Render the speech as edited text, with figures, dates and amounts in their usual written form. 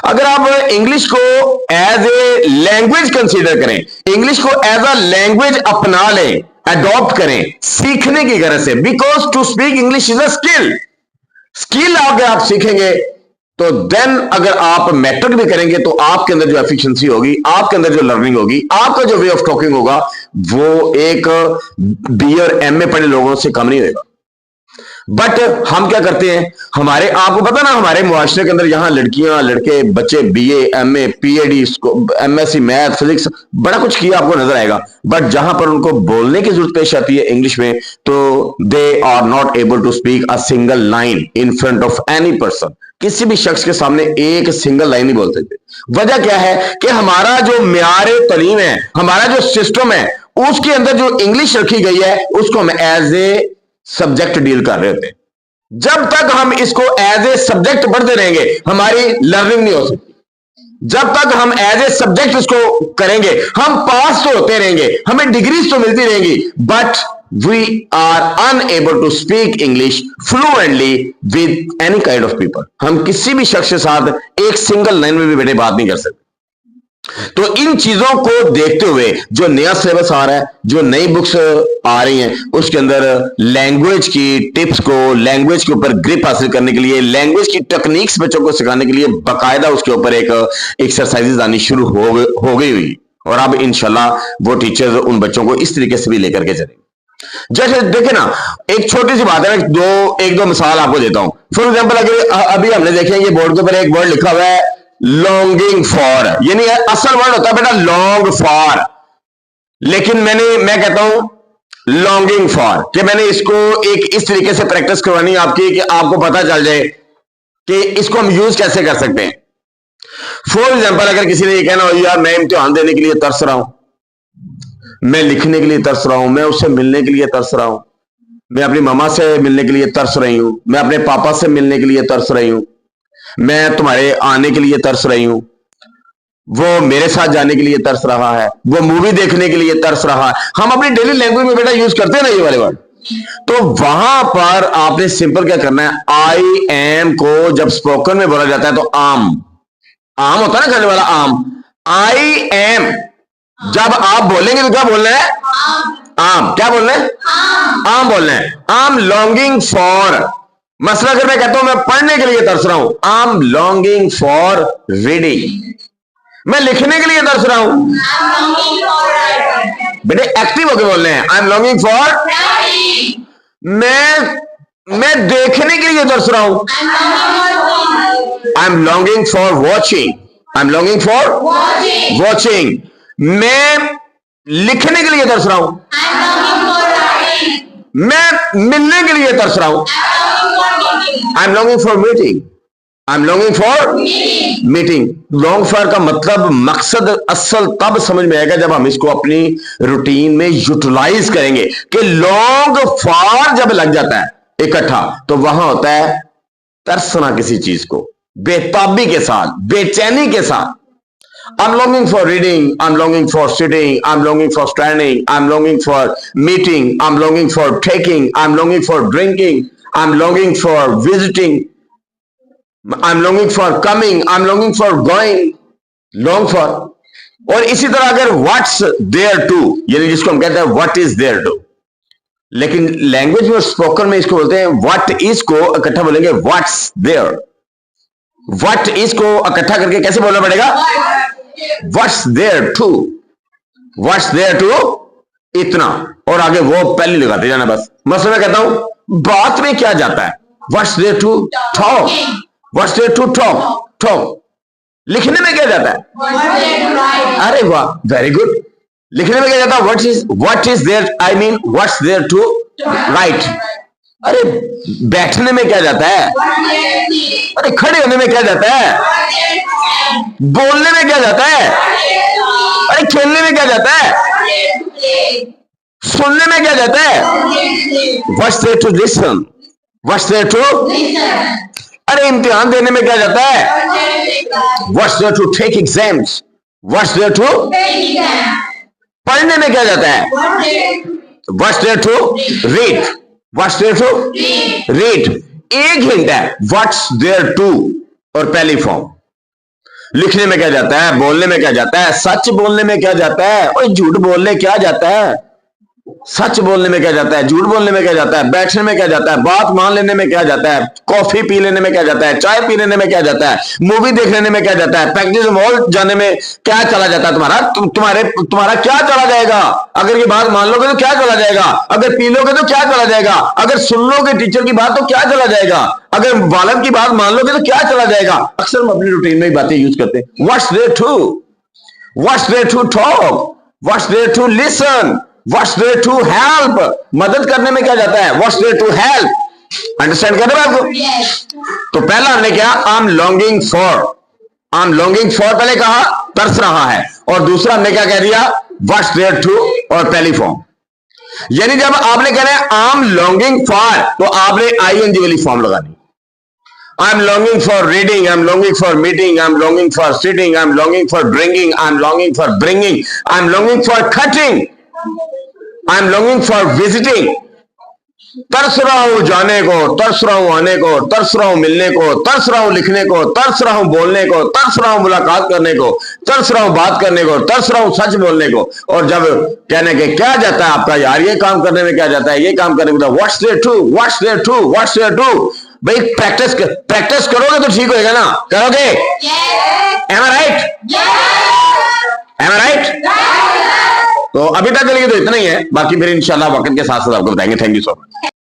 अगर आप इंग्लिश को एज ए लैंग्वेज कंसीडर करें, इंग्लिश को एज अ लैंग्वेज अपना लें, अडॉप्ट करें सीखने की गरज से, because to speak English is a skill. Skill अगर आप सीखेंगे तो देन अगर आप मैट्रिक भी करेंगे तो आपके अंदर जो एफिशिएंसी होगी, आपके अंदर जो लर्निंग होगी, आपका जो वे ऑफ टॉकिंग होगा, वो एक बी और एम ए पढ़े लोगों से कम नहीं होगा। बट हम क्या करते हैं, हमारे आपको पता ना, हमारे मुआशरे के अंदर यहां लड़कियां लड़के बच्चे BA MA PAD MSc math physics बड़ा कुछ किया आपको नजर आएगा, बट जहां पर उनको बोलने की जरूरत पेश आती है इंग्लिश में, तो they are not able to speak a single line in front of any person. किसी भी शख्स के सामने एक सिंगल लाइन नहीं बोल सकते। वजह क्या है कि हमारा जो म्यारे तलीम है, हमारा जो सिस्टम है, उसके अंदर जो इंग्लिश रखी गई है उसको हम एज ए सब्जेक्ट डील कर रहे होते हैं। जब तक हम इसको एज ए सब्जेक्ट पढ़ते रहेंगे हमारी लर्निंग नहीं हो सकती। जब तक हम एज ए सब्जेक्ट इसको करेंगे हम पास तो होते रहेंगे, हमें डिग्रीज तो मिलती रहेंगी, but we are unable to speak English fluently with any kind of people. हम किसी भी शख्स के साथ एक सिंगल लाइन में भी बेटे बात नहीं कर सकते। तो इन चीजों को देखते हुए जो नया सिलेबस आ रहा है, जो नई बुक्स आ रही हैं, उसके अंदर लैंग्वेज की टिप्स को, लैंग्वेज के ऊपर ग्रिप हासिल करने के लिए, लैंग्वेज की टेक्निक्स बच्चों को सिखाने के लिए बाकायदा उसके ऊपर एक एक्सरसाइजेज आनी शुरू हो गई हुई। और अब इंशाल्लाह वो टीचर्स उन बच्चों को इस तरीके से भी लेकर के चलेंगे। जैसे देखे ना, एक छोटी सी बात है, एक दो मिसाल आपको देता हूं। फॉर एग्जाम्पल अगर अभी हमने देखे ये बोर्ड के ऊपर एक वर्ड लिखा हुआ है लॉन्गिंग फॉर, यानी असल वर्ड होता है बेटा लॉन्ग फॉर, लेकिन मैं कहता हूं लॉन्गिंग फॉर, कि मैंने इसको एक इस तरीके से प्रैक्टिस करवानी आपकी कि आपको पता चल जाए कि इसको हम यूज कैसे कर सकते हैं। फॉर एग्जाम्पल अगर किसी ने ये कहना हो यार मैं इम्तिहान देने के लिए तरस रहा हूं, मैं लिखने के लिए तरस रहा हूं, मैं उससे मिलने के लिए तरस रहा हूं, मैं अपनी मामा से मिलने के लिए तरस रही हूं, मैं अपने पापा से मिलने के लिए तरस रही हूं, मैं तुम्हारे आने के लिए तरस रही हूं, वो मेरे साथ जाने के लिए तरस रहा है, वो मूवी देखने के लिए तरस रहा है। हम अपनी डेली लैंग्वेज में बेटा यूज करते हैं ना ये वाले वर्ड। तो वहां पर आपने सिंपल क्या करना है, आई एम को जब स्पोकन में बोला जाता है तो आम होता है ना खाने वाला आम, आई एम जब आप बोलेंगे तो क्या बोलना है, आम। क्या बोलना है, आम बोलना है। आम लॉन्गिंग फॉर, मसला अगर मैं कहता हूं मैं पढ़ने के लिए तरस रहा हूं, I am longing for reading. मैं लिखने के लिए तरस रहा हूं, बेटे एक्टिव होकर बोलने हैं, आई एम लॉन्गिंग फॉर। मैं देखने के लिए तरस रहा हूं, I am longing for watching, I am longing for watching. मैं लिखने के लिए तरस रहा हूं, मैं मिलने के लिए तरस रहा हूं, I am longing for meeting, I am longing for meeting. Long for का मतलब मकसद असल तब समझ में आएगा जब हम इसको अपनी रूटीन में यूटिलाइज करेंगे कि लॉन्ग फॉर जब लग जाता है इकट्ठा तो वहां होता है तरसना किसी चीज को, बेताबी के साथ, बेचैनी के साथ। I'm longing for reading, I'm longing for sitting, I'm longing for standing, I'm longing for meeting, I'm longing for taking, I'm longing for drinking, I'm longing for visiting, I'm longing for coming, I'm longing for going, long for। और इसी तरह अगर what's there to, यानी जिसको हम कहते हैं what is there to, लेकिन लैंग्वेज में स्पोकन में इसको बोलते हैं what is को इकट्ठा बोलेंगे what's there। what is को इकट्ठा करके कैसे बोलना पड़ेगा, What's there to, What's there to, इतना, और आगे वो पहले लगाते जाना बस। मतलब मैं कहता हूं बात में क्या जाता है, What's there to talk, What's there to talk। लिखने में क्या जाता है, अरे वाह वेरी गुड, लिखने में क्या जाता है, what is there, I mean what's there to write। अरे बैठने में क्या जाता है, अरे खड़े होने में क्या जाता है, बोलने में क्या जाता है, अरे खेलने में क्या जाता है, सुनने में क्या जाता है, What's there to listen, What's there to, अरे इम्तिहान देने में क्या जाता है, What's there to take exams, What's there to, पढ़ने में क्या जाता है, What's there to read, What's there to read। एक हिंट है What's there to और पहली फॉर्म। लिखने में क्या जाता है, बोलने में क्या जाता है, सच बोलने में क्या जाता है और झूठ बोलने क्या जाता है, सच बोलने में क्या जाता है, झूठ बोलने में क्या जाता है, बैठने में क्या जाता है, बात मान लेने में क्या जाता है, कॉफी पी लेने में क्या जाता है, चाय पी लेने में क्या जाता है, मूवी देख लेने में क्या जाता है, प्रैक्टिस मॉल जाने में क्या चला जाता है, तुम्हारा क्या चला जाएगा। अगर ये बात मान लोगे तो क्या चला जाएगा, अगर पी लोगे तो क्या चला जाएगा, अगर सुन लोगे टीचर की बात तो क्या चला जाएगा, अगर वालद की बात मान लोगे तो क्या चला जाएगा। अक्सर हम अपनी रूटीन में बातें यूज करते हैं। What's there to talk, what's there to listen, What's there to help? मदद करने में क्या जाता है, What's there to help? Understand कर रहे हो आपको। तो पहला हमने क्या, I'm longing for पहले कहा, तरस रहा है, और दूसरा हमने क्या कह दिया, What's there to, और पहली फॉर्म। यानी जब आपने कहना है I'm longing for, तो आपने ing वाली फॉर्म लगानी। I'm longing for reading, I'm longing for meeting, I'm longing for sitting, I'm longing for drinking, I'm longing for bringing, I'm longing for cutting, I'm longing for visiting। तरस रहा हूं जाने को, तरस रहा हूं आने को, तरस रहा हूं मिलने को, तरस रहा हूं लिखने को, तरस रहा हूं बोलने को, तरस रहा हूं मुलाकात करने को, तरस रहा हूं बात करने को, तरस रहा हूं सच बोलने को। और जब कहने के क्या जाता है आपका, यार ये काम करने में क्या जाता है, ये काम करने में, what's there to, what's there to, what's there to. भाई प्रैक्टिस करोगे तो ठीक होएगा ना, करोगे? Am I right? Am I right? तो अभी तक के लिए तो इतना ही है, बाकी फिर इंशाल्लाह वक्त के साथ साथ आपको बताएंगे। Thank you so much.